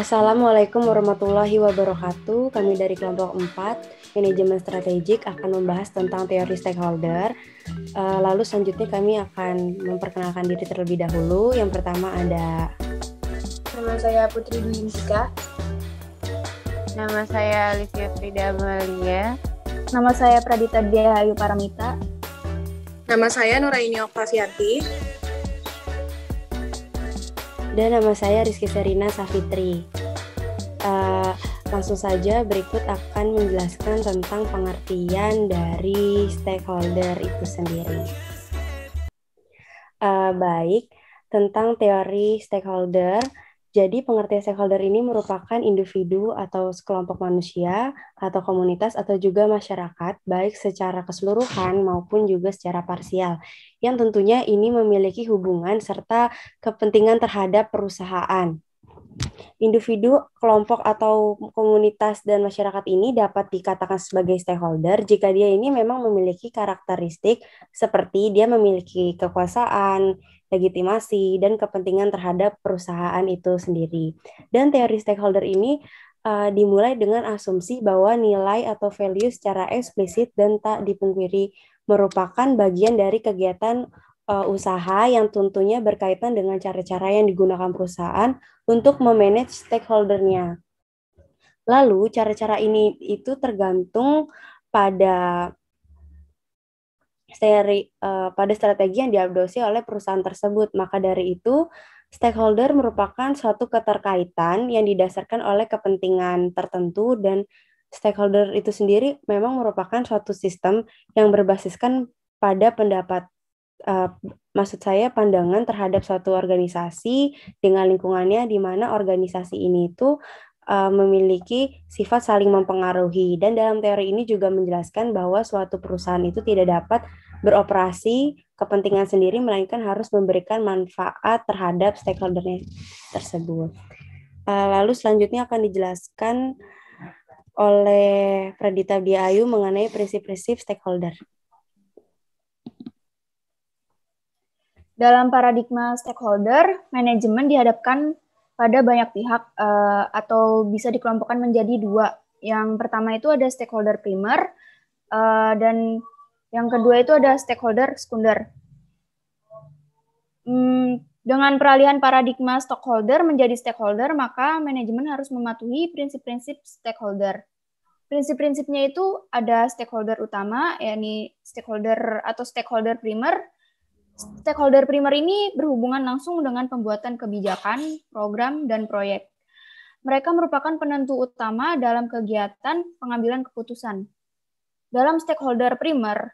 Assalamualaikum warahmatullahi wabarakatuh. Kami dari kelompok 4, Manajemen Strategik, akan membahas tentang teori stakeholder. Lalu selanjutnya kami akan memperkenalkan diri terlebih dahulu. Yang pertama ada... Nama saya Putri Dwi Intika. Nama saya Alicia Frida Amalia. Nama saya Pradita Dia Ayu Paramita. Nama saya Nuraini Oktasianti. Dan nama saya Rizky Serina Safitri. Langsung saja berikut akan menjelaskan tentang pengertian dari stakeholder itu sendiri. Baik, tentang teori stakeholder. Jadi pengertian stakeholder ini merupakan individu atau sekelompok manusia atau komunitas atau juga masyarakat, baik secara keseluruhan maupun juga secara parsial, yang tentunya ini memiliki hubungan serta kepentingan terhadap perusahaan. Individu, kelompok atau komunitas dan masyarakat ini dapat dikatakan sebagai stakeholder jika dia ini memang memiliki karakteristik seperti dia memiliki kekuasaan, legitimasi, dan kepentingan terhadap perusahaan itu sendiri. Dan teori stakeholder ini dimulai dengan asumsi bahwa nilai atau value secara eksplisit dan tak dipungkiri merupakan bagian dari kegiatan usaha yang tentunya berkaitan dengan cara-cara yang digunakan perusahaan untuk memanage stakeholder-nya. Lalu, cara-cara ini itu tergantung pada strategi yang diadopsi oleh perusahaan tersebut. Maka dari itu, stakeholder merupakan suatu keterkaitan yang didasarkan oleh kepentingan tertentu, dan stakeholder itu sendiri memang merupakan suatu sistem yang berbasiskan pada pandangan terhadap suatu organisasi dengan lingkungannya, di mana organisasi ini itu memiliki sifat saling mempengaruhi. Dan dalam teori ini juga menjelaskan bahwa suatu perusahaan itu tidak dapat beroperasi kepentingan sendiri, melainkan harus memberikan manfaat terhadap stakeholder tersebut. Lalu selanjutnya akan dijelaskan oleh Pradita Dia Ayu mengenai prinsip-prinsip stakeholder. Dalam paradigma stakeholder, manajemen dihadapkan pada banyak pihak atau bisa dikelompokkan menjadi dua. Yang pertama itu ada stakeholder primer dan yang kedua itu ada stakeholder sekunder. Dengan peralihan paradigma stakeholder menjadi stakeholder, maka manajemen harus mematuhi prinsip-prinsip stakeholder. Prinsip-prinsipnya itu ada stakeholder utama, yakni stakeholder atau stakeholder primer. Stakeholder primer ini berhubungan langsung dengan pembuatan kebijakan, program, dan proyek. Mereka merupakan penentu utama dalam kegiatan pengambilan keputusan. Dalam stakeholder primer,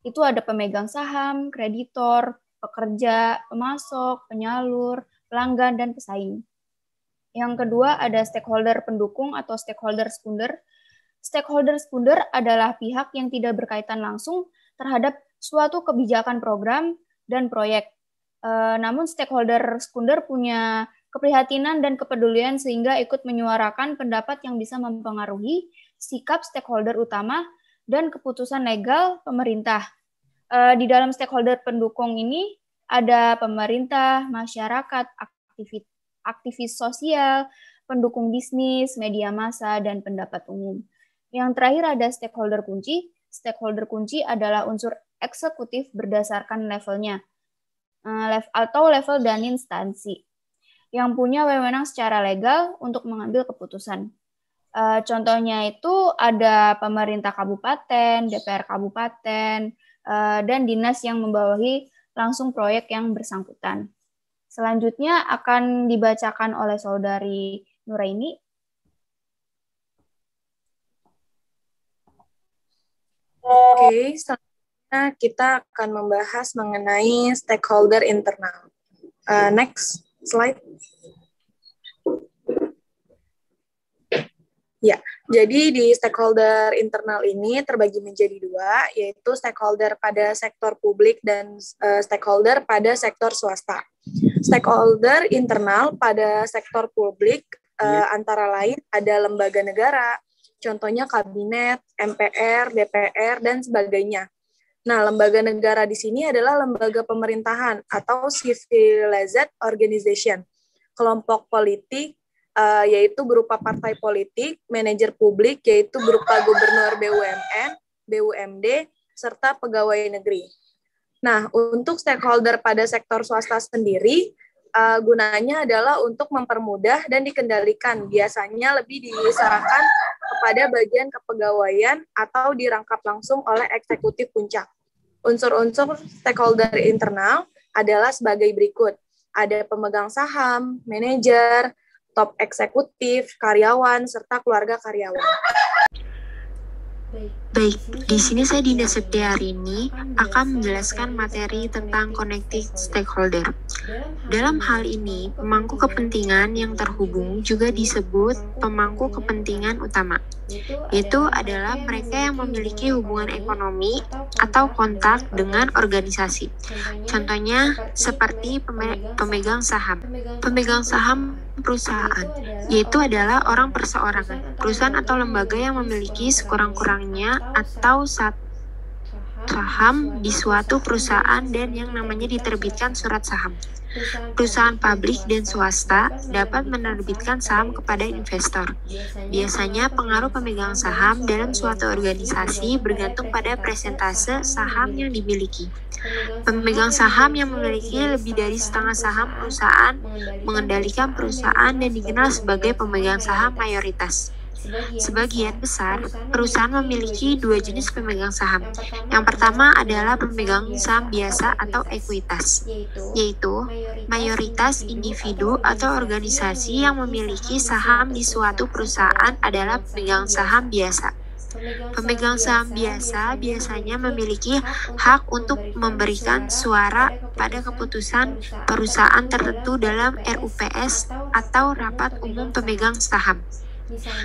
itu ada pemegang saham, kreditor, pekerja, pemasok, penyalur, pelanggan, dan pesaing. Yang kedua ada stakeholder pendukung atau stakeholder sekunder. Stakeholder sekunder adalah pihak yang tidak berkaitan langsung terhadap suatu kebijakan program dan proyek. Namun stakeholder sekunder punya keprihatinan dan kepedulian sehingga ikut menyuarakan pendapat yang bisa mempengaruhi sikap stakeholder utama dan keputusan legal pemerintah. Di dalam stakeholder pendukung ini ada pemerintah, masyarakat, aktivis sosial, pendukung bisnis, media massa, dan pendapat umum. Yang terakhir ada stakeholder kunci. Stakeholder kunci adalah unsur eksekutif berdasarkan levelnya atau level dan instansi yang punya wewenang secara legal untuk mengambil keputusan. Contohnya itu ada pemerintah kabupaten, DPR kabupaten, dan dinas yang membawahi langsung proyek yang bersangkutan. Selanjutnya akan dibacakan oleh Saudari Nuraini. Oke, selanjutnya kita akan membahas mengenai stakeholder internal. Next slide. Ya, jadi di stakeholder internal ini terbagi menjadi dua, yaitu stakeholder pada sektor publik dan stakeholder pada sektor swasta. Stakeholder internal pada sektor publik antara lain ada lembaga negara, contohnya kabinet, MPR, DPR, dan sebagainya. Nah, lembaga negara di sini adalah lembaga pemerintahan atau civilized organization, kelompok politik, yaitu berupa partai politik, manajer publik, yaitu berupa gubernur BUMN, BUMD, serta pegawai negeri. Nah, untuk stakeholder pada sektor swasta sendiri, gunanya adalah untuk mempermudah dan dikendalikan. Biasanya lebih diserahkan kepada bagian kepegawaian atau dirangkap langsung oleh eksekutif puncak. Unsur-unsur stakeholder internal adalah sebagai berikut. Ada pemegang saham, manajer, top eksekutif, karyawan, serta keluarga karyawan. Baik, di sini saya Dinda Septiari ini akan menjelaskan materi tentang connecting stakeholder. Dalam hal ini, pemangku kepentingan yang terhubung juga disebut pemangku kepentingan utama, yaitu adalah mereka yang memiliki hubungan ekonomi atau kontak dengan organisasi. Contohnya seperti pemegang saham. Pemegang saham perusahaan, yaitu adalah orang perseorangan, perusahaan atau lembaga yang memiliki sekurang-kurangnya atau saham di suatu perusahaan dan yang namanya diterbitkan surat saham. Perusahaan publik dan swasta dapat menerbitkan saham kepada investor. Biasanya pengaruh pemegang saham dalam suatu organisasi bergantung pada persentase saham yang dimiliki. Pemegang saham yang memiliki lebih dari setengah saham perusahaan mengendalikan perusahaan dan dikenal sebagai pemegang saham mayoritas. Sebagian besar perusahaan memiliki dua jenis pemegang saham. Yang pertama adalah pemegang saham biasa atau ekuitas, yaitu mayoritas individu atau organisasi yang memiliki saham di suatu perusahaan adalah pemegang saham biasa. Pemegang saham biasa biasanya memiliki hak untuk memberikan suara pada keputusan perusahaan tertentu dalam RUPS atau rapat umum pemegang saham.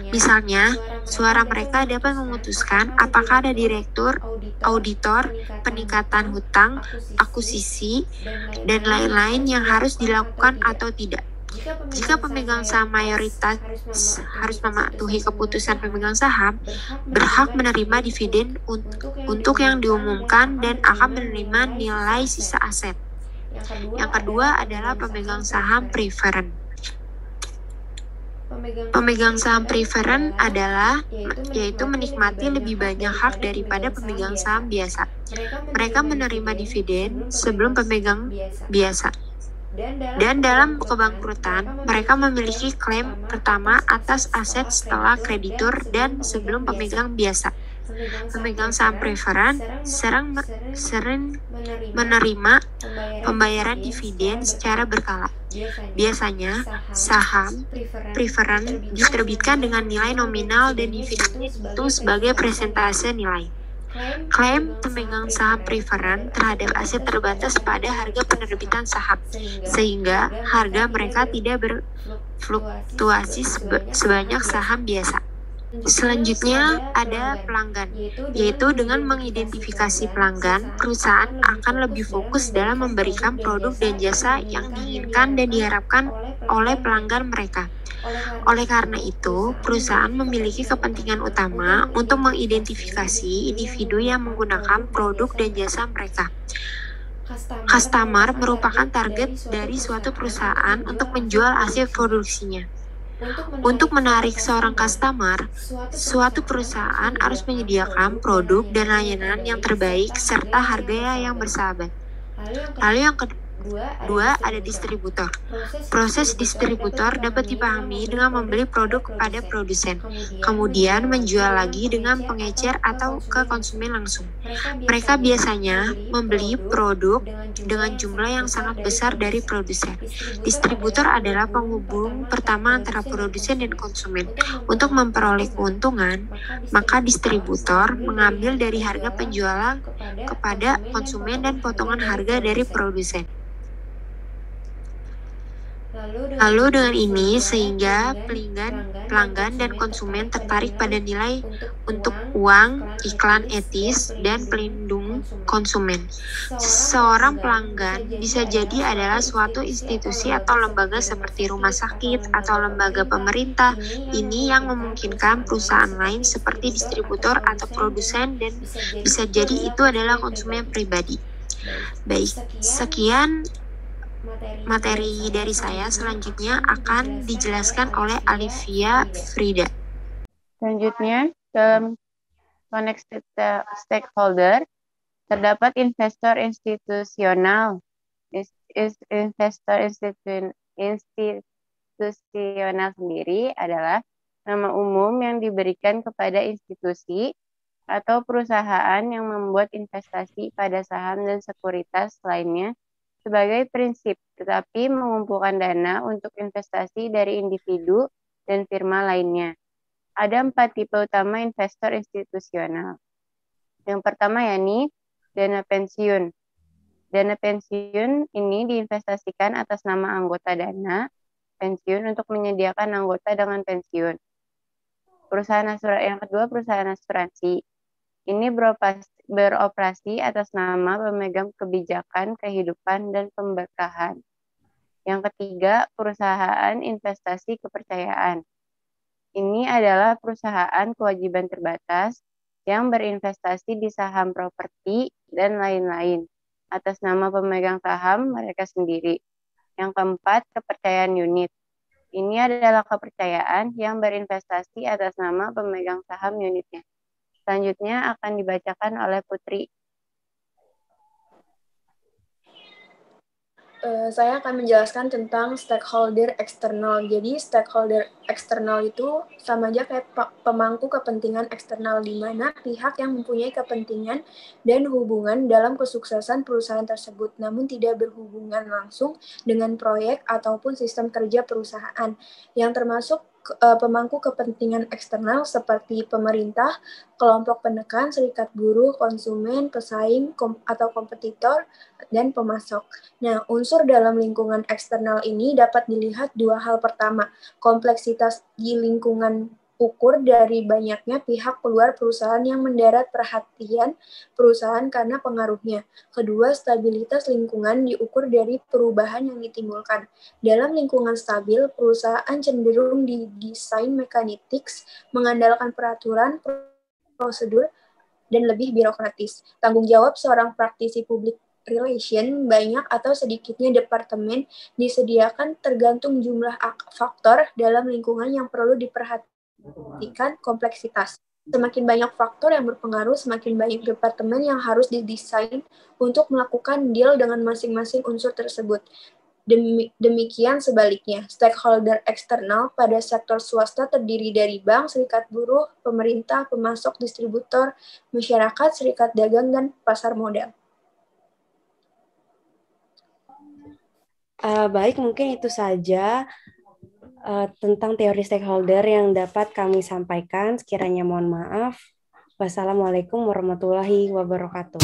Misalnya, suara mereka dapat memutuskan apakah ada direktur, auditor, peningkatan hutang, akuisisi, dan lain-lain yang harus dilakukan atau tidak. Jika pemegang saham mayoritas harus mematuhi keputusan pemegang saham, berhak menerima dividen untuk yang diumumkan dan akan menerima nilai sisa aset. Yang kedua adalah pemegang saham preferen. Pemegang saham preferen adalah yaitu menikmati lebih banyak hak daripada pemegang saham biasa. Mereka menerima dividen sebelum pemegang biasa. Dan dalam kebangkrutan, mereka memiliki klaim pertama atas aset setelah kreditur dan sebelum pemegang biasa. Pemegang saham preferen sering menerima pembayaran dividen secara berkala. Biasanya, saham preferen diterbitkan dengan nilai nominal dan dividennya dihitung sebagai persentase nilai. Klaim pemegang saham preferen terhadap aset terbatas pada harga penerbitan saham, sehingga harga mereka tidak berfluktuasi sebanyak saham biasa. Selanjutnya ada pelanggan, yaitu dengan mengidentifikasi pelanggan, perusahaan akan lebih fokus dalam memberikan produk dan jasa yang diinginkan dan diharapkan oleh pelanggan mereka. Oleh karena itu, perusahaan memiliki kepentingan utama untuk mengidentifikasi individu yang menggunakan produk dan jasa mereka. Customer merupakan target dari suatu perusahaan untuk menjual hasil produksinya. Untuk menarik seorang customer, suatu perusahaan harus menyediakan produk dan layanan yang terbaik serta harga yang bersahabat. Lalu yang kedua ada distributor. Proses distributor dapat dipahami dengan membeli produk kepada produsen, kemudian menjual lagi dengan pengecer atau ke konsumen langsung. Mereka biasanya membeli produk dengan jumlah yang sangat besar dari produsen. Distributor adalah penghubung pertama antara produsen dan konsumen. Untuk memperoleh keuntungan, maka distributor mengambil dari harga penjualan kepada konsumen dan potongan harga dari produsen. Lalu dengan ini sehingga pelanggan dan konsumen tertarik pada nilai untuk uang, iklan etis, dan pelindung konsumen. Seorang pelanggan bisa jadi adalah suatu institusi atau lembaga seperti rumah sakit atau lembaga pemerintah. Ini yang memungkinkan perusahaan lain seperti distributor atau produsen dan bisa jadi itu adalah konsumen pribadi. Baik, sekian Materi dari saya selanjutnya akan dijelaskan oleh Alivia Frida. Selanjutnya, dalam connected stakeholder, terdapat investor institusional. Investor institusional sendiri adalah nama umum yang diberikan kepada institusi atau perusahaan yang membuat investasi pada saham dan sekuritas lainnya sebagai prinsip, tetapi mengumpulkan dana untuk investasi dari individu dan firma lainnya. Ada 4 tipe utama investor institusional. Yang pertama yakni dana pensiun. Dana pensiun ini diinvestasikan atas nama anggota dana pensiun untuk menyediakan anggota dengan pensiun. Yang kedua, perusahaan asuransi. Ini beroperasi atas nama pemegang kebijakan kehidupan dan pemberkahan. Yang ketiga, perusahaan investasi kepercayaan. Ini adalah perusahaan kewajiban terbatas yang berinvestasi di saham properti dan lain-lain atas nama pemegang saham mereka sendiri. Yang keempat, kepercayaan unit. Ini adalah kepercayaan yang berinvestasi atas nama pemegang saham unitnya. Selanjutnya akan dibacakan oleh Putri. Saya akan menjelaskan tentang stakeholder eksternal. Jadi stakeholder eksternal itu sama aja kayak pemangku kepentingan eksternal, di mana pihak yang mempunyai kepentingan dan hubungan dalam kesuksesan perusahaan tersebut, namun tidak berhubungan langsung dengan proyek ataupun sistem kerja perusahaan, yang termasuk pemangku kepentingan eksternal seperti pemerintah, kelompok penekan, serikat buruh, konsumen, pesaing, atau kompetitor, dan pemasok. Nah, unsur dalam lingkungan eksternal ini dapat dilihat dua hal. Pertama, kompleksitas di lingkungan ukur dari banyaknya pihak keluar perusahaan yang mendarat perhatian perusahaan karena pengaruhnya. Kedua, stabilitas lingkungan diukur dari perubahan yang ditimbulkan. Dalam lingkungan stabil, perusahaan cenderung didesain mekanistis, mengandalkan peraturan, prosedur, dan lebih birokratis. Tanggung jawab seorang praktisi publik relation, banyak atau sedikitnya departemen disediakan tergantung jumlah faktor dalam lingkungan yang perlu diperhatikan kompleksitas. Semakin banyak faktor yang berpengaruh, semakin banyak departemen yang harus didesain untuk melakukan deal dengan masing-masing unsur tersebut. Demikian sebaliknya, stakeholder eksternal pada sektor swasta terdiri dari bank, serikat buruh, pemerintah, pemasok, distributor, masyarakat, serikat dagang, dan pasar modal. Baik, mungkin itu saja tentang teori stakeholder yang dapat kami sampaikan. Sekiranya mohon maaf. Wassalamualaikum warahmatullahi wabarakatuh.